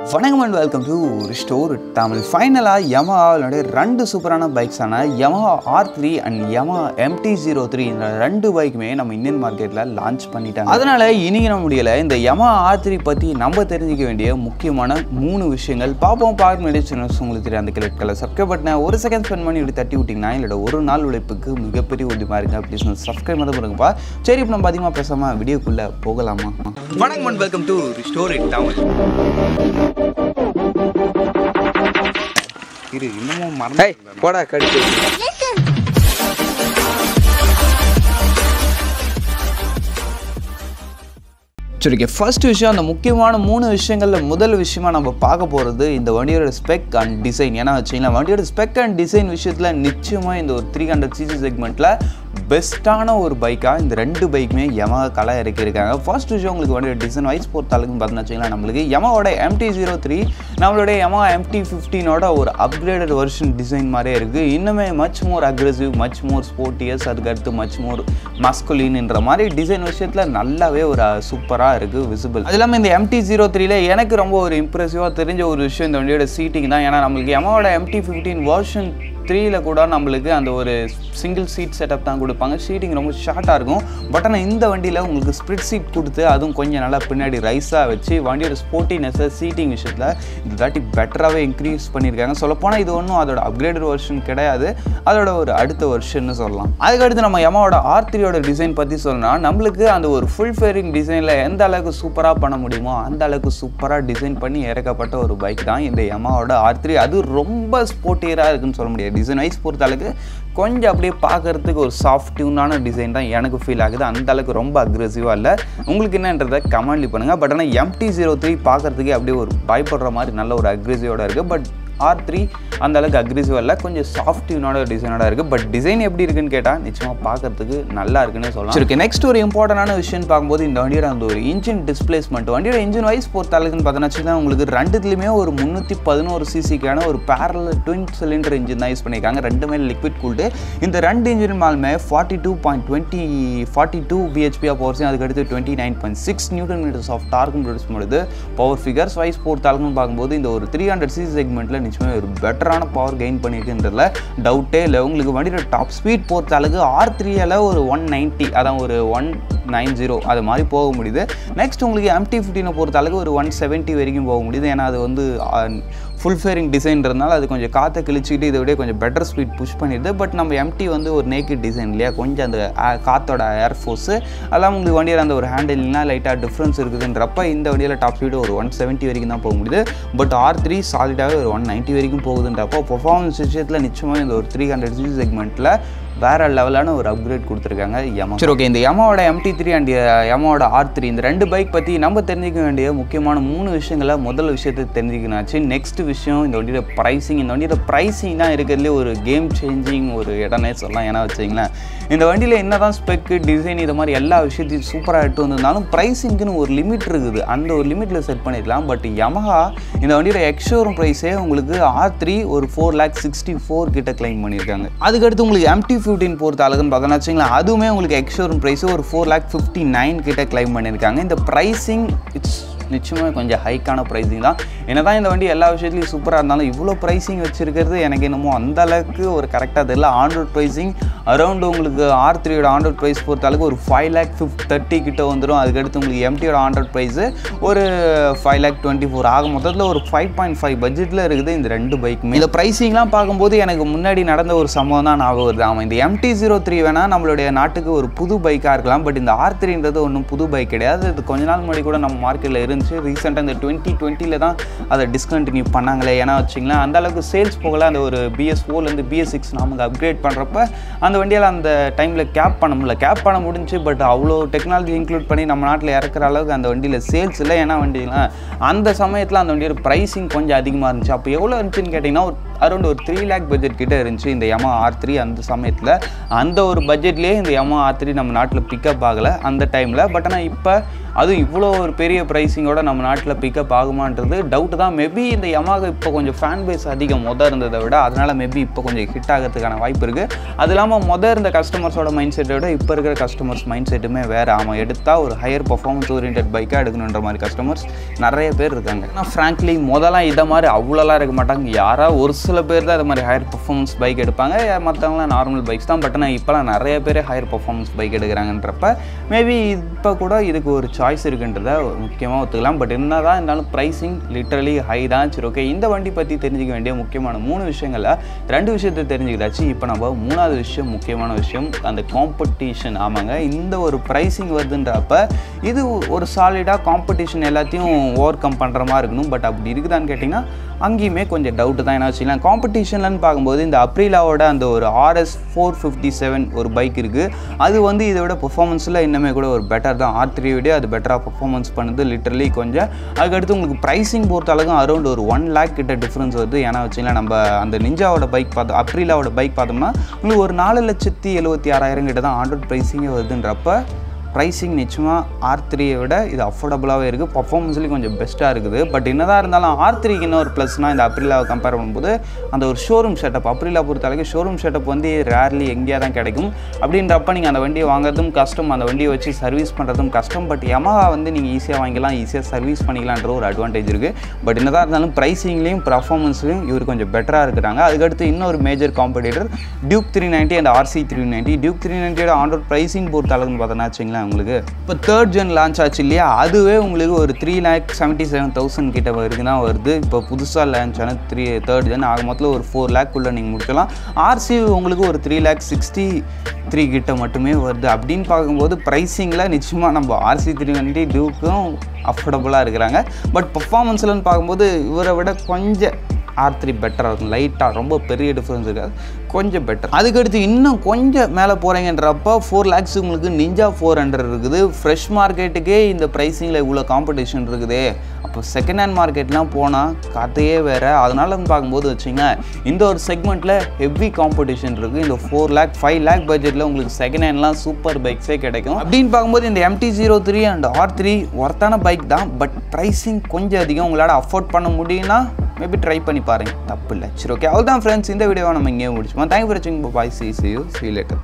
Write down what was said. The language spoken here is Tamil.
வணக்கம் and welcome to Restore Tamil. Finally, Yamaha ரெண்டு சூப்பரான பைக்ஸான Yamaha R3 and Yamaha MT-03 இந்த ரெண்டு பைக்குமே நம்ம இந்தியன் மார்க்கெட்ல லான்ச் பண்ணிட்டாங்க. அதனால இன்னைக்கு நம்ம முடியல இந்த Yamaha R3 பத்தி நம்ம தெரிஞ்சிக்க வேண்டிய முக்கியமான 3 விஷயங்கள் பாப்போம். பார்க்க வேண்டிய சேனல்ஸ் உங்களுக்கு தெரியும் அந்த ரெட் கலர் சப்ஸ்கிரைப் பட்டனை ஒரு செகண்ட் ஸ்பெண்ட் பண்ணி இப்படி தட்டி விட்டீங்கன்னா இல்ல ஒரு நாள் உழைப்புக்கு மிகப்பெரிய உதவியா இருக்கு. ப்ளீஸ் சப்ஸ்கிரைப் மட்டும் பண்ணுங்கப்பா. சரி இப்போ நம்ம அதிகமா பேசாம வீடியோக்குள்ள போகலாமா? வணக்கம் and welcome to Restore Tamil. இரு இன்னமும் மறந்து போடா கடிச்சு. சரி, ஃபர்ஸ்ட் விஷயம் அந்த முக்கியமான 3 விஷயங்களில் முதல் விஷயமா நம்ம பார்க்க போகிறது இந்த வண்டியோட ஸ்பெக் அண்ட் டிசைன். ஏன்னா வச்சிங்கன்னா வண்டியோட ஸ்பெக் அண்ட் டிசைன் விஷயத்தில் நிச்சயமாக இந்த ஒரு 300cc செக்மெண்ட்டில் பெஸ்ட்டான ஒரு பைக்காக இந்த ரெண்டு பைக்குமே Yamaha கலை இறக்கியிருக்காங்க. ஃபர்ஸ்ட் விஷயம் உங்களுக்கு வண்டியோட டிசைன் வைஸ் பொறுத்த அளவுக்கு பார்த்தீங்கன்னா வச்சிங்கன்னா நம்மளுக்கு Yamahaவோட MT-03 நம்மளுடைய Yamaha MT-15ஓட ஒரு அப்கிரேடட் வெர்ஷன் டிசைன் மாதிரியே இருக்குது. இன்னுமே much more aggressive, much more ஸ்போர்ட்டியஸ், அதுக்கடுத்து மச் மோர் மஸ்குலின்ன்ற மாதிரி டிசைன் விஷயத்தில் நல்லாவே ஒரு சூப்பராக இருக்குது விசிபிள். அது இல்லாமல் இந்த MT-03ல எனக்கு ரொம்ப ஒரு இம்ப்ரெசிவாக தெரிஞ்ச ஒரு விஷயம் இந்த வண்டியோட சீட்டிங் தான். ஏன்னா நம்மளுக்கு Yamahaவோட MT-15 வெர்ஷன் 3ல கூட நம்மளுக்கு அந்த ஒரு சிங்கிள் சீட் செட்டப் தான் கொடுப்பாங்க. சீட்டிங் ரொம்ப ஷார்ட்டாக இருக்கும். பட் ஆனால் இந்த வண்டியில் உங்களுக்கு ஸ்ப்ளிட் சீட் கொடுத்து அதுவும் கொஞ்சம் நல்லா பின்னாடி ரைஸாக வச்சு வண்டியோட ஸ்போர்ட்டினஸை சீட்டிங் விஷயத்தில் இந்த தாட்டி பெட்டராகவே இன்க்ரீஸ் பண்ணியிருக்காங்க. சொல்லப்போனால் இது ஒன்றும் அதோட அப்கிரேடட் வெர்ஷன் கிடையாது, அதோட ஒரு அடுத்த வெர்ஷன்னு சொல்லலாம். அதுக்கடுத்து நம்ம Yamahaவோட R3யோட டிசைன் பற்றி சொல்லணும்னா நம்மளுக்கு அந்த ஒரு ஃபுல் ஃபேரிங் டிசைனில் எந்த அளவுக்கு சூப்பராக பண்ண முடியுமோ அந்த அளவுக்கு சூப்பராக டிசைன் பண்ணி இறக்கப்பட்ட ஒரு பைக் தான் இந்த Yamahaவோட R3. அது ரொம்ப ஸ்போர்ட்டியராக இருக்குன்னு சொல்ல முடியாது. டிசைன் வைஸ் பொறுத்த அளவுக்கு கொஞ்சம் அப்படியே பார்க்கறதுக்கு ஒரு சாஃப்ட் டியூனான டிசைன் தான் எனக்கு ஃபீல் ஆகுது. அந்த அளவுக்கு ரொம்ப அக்ரெசிவாக இல்லை. உங்களுக்கு என்னன்றதை கமெண்ட்லி பண்ணுங்கள். பட் ஆனால் MT-03 பார்க்கறதுக்கே அப்படியே ஒரு பயப்படுற மாதிரி நல்ல ஒரு அக்ரெசிவோட இருக்குது. பட் R3 அந்த அளவுக்கு அக்ரெசிவாக இல்லை, கொஞ்சம் சாஃப்ட் டியூனோட டிசைனோட இருக்குது. பட் டிசைன் எப்படி இருக்குன்னு கேட்டால் நிச்சயமாக பார்க்கறதுக்கு நல்லா இருக்குன்னு சொல்லலாம். சரி, நெக்ஸ்ட் ஒரு இம்பார்ட்டண்டான விஷயம் பார்க்கும்போது இந்த வண்டியோட அந்த ஒரு இன்ஜின் டிஸ்பிளேஸ்மெண்ட். வண்டியோட இன்ஜின் வைஸ் பொறுத்த அளவுக்குன்னு பார்த்தோன்னா உங்களுக்கு ரெண்டுத்துலையுமே ஒரு 311cc ஒரு பேரல் ட்வின் சிலிண்டர் இன்ஜின் தான் யூஸ் பண்ணியிருக்காங்க. ரெண்டுமே லிக்விட் கூல்டு. இந்த ரெண்டு இன்ஜின் மேலுமே 42 bhp பவர் செய்யும். அதுக்கடுத்து 29.6 Nm ஆஃப் டார்க்கும் ப்ரொடியூஸ் பண்ணுது. பவர் ஃபிகர்ஸ் வைஸ் பொறுத்த அளவுக்குன்னு பார்க்கும்போது இந்த ஒரு 300cc செக்மெண்ட்டில் நிச்சயமாக ஒரு பெட்டரான பவர் கெயின் பண்ணியிருக்குன்றதுல டவுட்டே இல்லை. உங்களுக்கு வண்டியோட டாப் ஸ்பீட் பொறுத்த அளவுக்கு R3ல ஒரு 190, அதான் ஒரு 190 அது மாதிரி போக முடியுது. நெக்ஸ்ட் உங்களுக்கு MT-15 பொறுத்த அளவுக்கு ஒரு 170 வரைக்கும் போக முடியுது. ஏன்னா அது வந்து ஃபுல் ஃபேரிங் டிசைன்றதுனால அது கொஞ்சம் காற்றை கிழிச்சிக்கிட்டு இதை விட கொஞ்சம் பெட்டர் ஸ்பீட் புஷ் பண்ணிடுது. பட் நம்ம MT வந்து ஒரு நேக்கட் டிசைன் இல்லையா, கொஞ்சம் அந்த காற்றோட ஏர் ஃபோர்ஸு அதெல்லாம் உங்களுக்கு வண்டியில் அந்த ஒரு ஹேண்டில்னா லைட்டாக டிஃப்ரென்ஸ் இருக்குதுன்றப்ப இந்த வண்டியில் டாப் ஸ்பீடு ஒரு 170 வரைக்கும் தான் போக முடியுது. பட் R3 சாலிடாகவே ஒரு 190 வரைக்கும் போகுதுன்றப்போ பர்ஃபார்மன்ஸ் விஷயத்தில் நிச்சயமாக இந்த ஒரு 300cc செக்மெண்ட்டில் வேற லெவலான ஒரு அப்கிரேட் கொடுத்துருக்காங்க Yamaha. சரி, ஓகே, இந்த Yamahaவோட MT-3 அண்ட் Yamahaவோட R3 இந்த ரெண்டு பைக் பற்றி நம்ம தெரிஞ்சிக்க வேண்டிய முக்கியமான 3 விஷயங்களை முதல் விஷயத்தை தெரிஞ்சுக்கணாச்சு. நெக்ஸ்ட் விஷயம் இந்த வண்டியோட ப்ரைஸிங். இந்த வண்டியோட ப்ரைஸிங் தான் இருக்கிறதுலே ஒரு கேம் சேஞ்சிங் ஒரு இடம்னே சொல்லலாம். ஏன்னா வச்சிங்களேன் இந்த வண்டியில் என்ன தான் ஸ்பெக்கு டிசைன் இது மாதிரி எல்லா விஷயத்தையும் சூப்பராக எடுத்து வந்திருந்தாலும் ப்ரைஸிங்க்குன்னு ஒரு லிமிட் இருக்குது. அந்த ஒரு லிமிட்டில் செட் பண்ணிக்கலாம். பட் Yamaha இந்த வண்டியோட எக்ஸ்ஷோரூம் ப்ரைஸே உங்களுக்கு R3 ஒரு 4,64,000 கிட்ட கிளைம் பண்ணியிருக்காங்க. அதுக்கடுத்து உங்களுக்கு MT-15 பொறுத்த அளவுன்னு பார்த்தோன்னா வச்சிங்களா அதுவுமே உங்களுக்கு எக்ஸ்ஷோரூம் ப்ரைஸு ஒரு 4,59,000 கிட்ட கிளைம் பண்ணியிருக்காங்க. இந்த ப்ரைஸிங் நிச்சயமாக கொஞ்சம் ஹைக்கான ப்ரைஸிங் தான். என்ன தான் இந்த வண்டி எல்லா விஷயத்துலையும் சூப்பராக இருந்தாலும் இவ்வளோ ப்ரைஸிங் வச்சுருக்கிறது எனக்கு என்னமோ அந்த அளவுக்கு ஒரு கரெக்டாக தெரியல. ஆன்ரோட் ப்ரைஸிங் அரௌண்ட் உங்களுக்கு R3யோட ஆன்ரோட் ப்ரைஸ் பொறுத்த அளவுக்கு ஒரு 5,30,000 கிட்ட வந்துடும். அதுக்கடுத்து உங்களுக்கு MT-யோட ஆன்ரோட் ப்ரைஸு ஒரு 5,24,000 ஆகும். மொத்தத்தில் ஒரு 5.5 பட்ஜெட்டில் இருக்குது இந்த ரெண்டு பைக்குமே. இந்த ப்ரைஸிங்லாம் பார்க்கும்போது எனக்கு முன்னாடி நடந்த ஒரு சம்பவம் தான் ஞாபகம் வருது. ஆமாம், இந்த MT-03 வேணால் நம்மளுடைய நாட்டுக்கு ஒரு புது பைக்காக இருக்கலாம். பட் இந்த R3ன்றது ஒன்றும் புது பைக் கிடையாது. இது கொஞ்ச நாள் முன்னாடி கூட நம்ம மார்க்கெட்டில் இருந்துச்சு. ரீசெண்டாக இந்த 2020ல் தான் அதை டிஸ்கண்டினியூ பண்ணாங்களே. ஏன்னா வச்சிங்களேன் அந்த அளவுக்கு சேல்ஸ் போகல. அந்த ஒரு BS4லேருந்து BS6 நமக்கு அப்கிரேட் பண்ணுறப்ப அந்த வண்டியால் அந்த டைமில் கேப் பண்ண முடியல. கேப் பண்ண முடிஞ்சு பட் அவ்வளோ டெக்னாலஜி இன்க்ளூட் பண்ணி நம்ம நாட்டில் இறக்குற அளவுக்கு அந்த வண்டியில் சேல்ஸ் இல்லை. ஏன்னா வண்டிலாம் அந்த சமயத்தில் அந்த வண்டியோட ப்ரைஸிங் கொஞ்சம் அதிகமாக இருந்துச்சு. அப்போ எவ்வளோ இருந்துச்சுன்னு கேட்டிங்கன்னா ஒரு அரௌண்ட் ஒரு 3 lakh பட்ஜெட் கிட்ட இருந்துச்சு இந்த yamaha R3 அந்த சமயத்தில். அந்த ஒரு பட்ஜெட்லேயே இந்த yamaha R3 நம்ம நாட்டில் பிக்கப் ஆகலை அந்த டைமில். பட் ஆனால் இப்போ அதுவும் இவ்வளோ ஒரு பெரிய ப்ரைஸிங்கோட நம்ம நாட்டில் பிக்கப் ஆகுமான்றது டவுட்டு தான். மேபி இந்த yamaha இப்போ கொஞ்சம் ஃபேன் பேஸ் அதிகம் இருந்ததை விட, அதனால் மேபி இப்போ கொஞ்சம் ஹிட் ஆகிறதுக்கான வாய்ப்பு இருக்குது. அது இல்லாமல் இருந்த கஸ்டமர்ஸோட மைண்ட் செட்டை விட இப்போ இருக்கிற கஸ்டமர்ஸ் மைண்ட் செட்டுமே வேறு. ஆமாம், எடுத்தால் ஒரு ஹையர் பர்ஃபார்மன்ஸ் ஓரியன்ட் பைக்காக எடுக்கணுன்ற மாதிரி கஸ்டமர்ஸ் நிறைய பேர் இருக்காங்க. ஆனால் ஃப்ராங்க்லி முதல்லாம் இதை மாதிரி அவ்வளோலாம் இருக்க மாட்டாங்க. யாராவது ஒரு சில பேர் தான் இது மாதிரி ஹையர் பர்ஃபார்மன்ஸ் பைக் எடுப்பாங்க, மற்றவங்களாம் நார்மல் பைக்ஸ் தான். பட் ஆனால் இப்போலாம் நிறைய பேர் ஹையர் பர்ஃபார்மன்ஸ் பைக் எடுக்கிறாங்கன்றப்ப மேபி இப்போ கூட இதுக்கு ஒரு சாய்ஸ் இருக்குன்றதை முக்கியமாக ஒத்துக்கலாம். பட் என்ன தான் இருந்தாலும் ப்ரைஸிங் லிட்டரலி ஹை தான். சரி, ஓகே, இந்த வண்டி பற்றி தெரிஞ்சிக்க வேண்டிய முக்கியமான 3 விஷயங்களில் 2 விஷயத்தை தெரிஞ்சுக்கிட்டாச்சு. இப்போ நம்ம 3வது விஷயம், முக்கியமான விஷயம், அந்த காம்படிஷன். ஆமாங்க, இந்த ஒரு ப்ரைஸிங் வருதுன்றப்ப இது ஒரு சாலிடாக காம்படிஷன் எல்லாத்தையும் ஓவர் கம் பண்ணுற மாதிரி இருக்கணும். பட் அப்படி இருக்குதான்னு கேட்டிங்கன்னா அங்கேயுமே கொஞ்சம் டவுட்டு தான். என்ன வச்சுக்கலாம், காம்படிஷன்லன்னு பார்க்கும்போது இந்த அப்ரிலாவோட அந்த ஒரு RS 457 ஒரு பைக் இருக்குது. அது வந்து இதை விட பெர்ஃபார்மன்ஸில் இன்னுமே கூட ஒரு பெட்டர் தான். R3 விட அது பெட்டராக பெர்ஃபார்மன்ஸ் பண்ணுது லிட்டரலி கொஞ்சம். அதுக்கடுத்து உங்களுக்கு ப்ரைஸிங் பொறுத்த அளவுக்கு அரௌண்ட் ஒரு 1 lakh கிட்ட டிஃப்ரென்ஸ் வருது. ஏன்னா வச்சுக்கலாம், நம்ம அந்த நிஞ்சாவோட பைக் பார்த்தோம், அப்ரிலாவோட பைக் பார்த்தோம்னா உங்களுக்கு ஒரு 4,76,000 கிட்ட தான் ஆன் ரோட் ப்ரைஸிங்கே வருதுன்றப்ப ப்ரைஸிங் நிச்சயமாக R3யை விட இது அஃபோர்டபுளாகவே இருக்குது. பர்ஃபார்மன்ஸ்லேயும் கொஞ்சம் பெஸ்ட்டாக இருக்குது. பட் என்னதான் இருந்தாலும் R3க்கு இன்னொரு ப்ளஸ்னால் இந்த அப்ரிலாவை கம்பேர் பண்ணும்போது அந்த ஒரு ஷோரூம் செட்டப், அப்ரிலா பொறுத்த அளவுக்கு ஷோரூம் செட்டப் வந்து ரேர்லி எங்கேயா தான் கிடைக்கும். அப்படின்றப்ப நீங்கள் அந்த வண்டியை வாங்குறதும் கஷ்டம், அந்த வண்டியை வச்சு சர்வீஸ் பண்ணுறதும் கஷ்டம். பட் yamaha வந்து நீங்கள் ஈஸியாக வாங்கிக்கலாம், ஈஸியாக சர்வீஸ் பண்ணிக்கலான்ற ஒரு அட்வான்டேஜ் இருக்குது. பட் என்னதான் இருந்தாலும் ப்ரைஸிங்லேயும் பர்ஃபார்மன்ஸ்லையும் இவர் கொஞ்சம் பெட்டராக இருக்கிறாங்க. அதுக்கடுத்து இன்னொரு major competitor Duke 390 and RC 390. Duke 390யோட ஆன் ரோட் ப்ரைஸிங் பொறுத்த அளவுன்னு பார்த்தோன்னா வச்சுங்களேன், உங்களுக்கு இப்போ 3rd ஜென் லான்ச் ஆச்சு இல்லையா, அதுவே உங்களுக்கு ஒரு 3,77,000 கிட்ட வருதுன்னா வருது. இப்போ புதுசாக லான்ச் ஆன 3rd ஜென் ஆக மொத்தத்தில் ஒரு 4 lakh குள்ளே நீங்கள் முடிக்கலாம். RC உங்களுக்கு ஒரு 3,63,000 கிட்ட மட்டுமே வருது. அப்படின்னு பார்க்கும்போது ப்ரைஸிங்கில் நிச்சயமாக நம்ம RC 390 டியூக்கும் அஃபோர்டபுளாக இருக்கிறாங்க. பட் பர்ஃபார்மன்ஸ்லன்னு பார்க்கும்போது இவரை விட கொஞ்சம் R3 பெட்டராக இருக்கும். லைட்டாக ரொம்ப பெரிய டிஃப்ரென்ஸ் இருக்காது, கொஞ்சம் பெட்டர். அதுக்கடுத்து இன்னும் கொஞ்சம் மேலே போகிறீங்கன்றப்போ 4 lakhs உங்களுக்கு நிஞ்சா 400 இருக்குது. ஃப்ரெஷ் மார்க்கெட்டுக்கே இந்த ப்ரைஸிங்கில் இவ்வளோ காம்படிஷன் இருக்குது. அப்போ செகண்ட் ஹேண்ட் மார்க்கெட்லாம் போனால் கதையே வேறு. அதனால பார்க்கும்போது வச்சுங்க, இந்த ஒரு செக்மெண்ட்டில் ஹெவி காம்படிஷன் இருக்குது. இந்த 4 lakh 5 lakh பட்ஜெட்டில் உங்களுக்கு செகண்ட் ஹேண்ட்லாம் சூப்பர் பைக்ஸே கிடைக்கும். அப்படின்னு பார்க்கும்போது இந்த MT-03 அண்ட் R3 ஒர்த்தான பைக் தான். பட் ப்ரைஸிங் கொஞ்சம் அதிகம். உங்களால் அஃபோர்ட் பண்ண முடியும்னா மேபி ட்ரை பண்ணி பாருங்கள், தப்பு இல்லை. சரி, ஓகே, அவ்வளோதான் ஃப்ரெண்ட்ஸ், இந்த வீடியோவை நம்ம இங்கேயே முடிச்சுப்போம். தேங்க் ஃபார் வாட்சிங். பாய், see you later.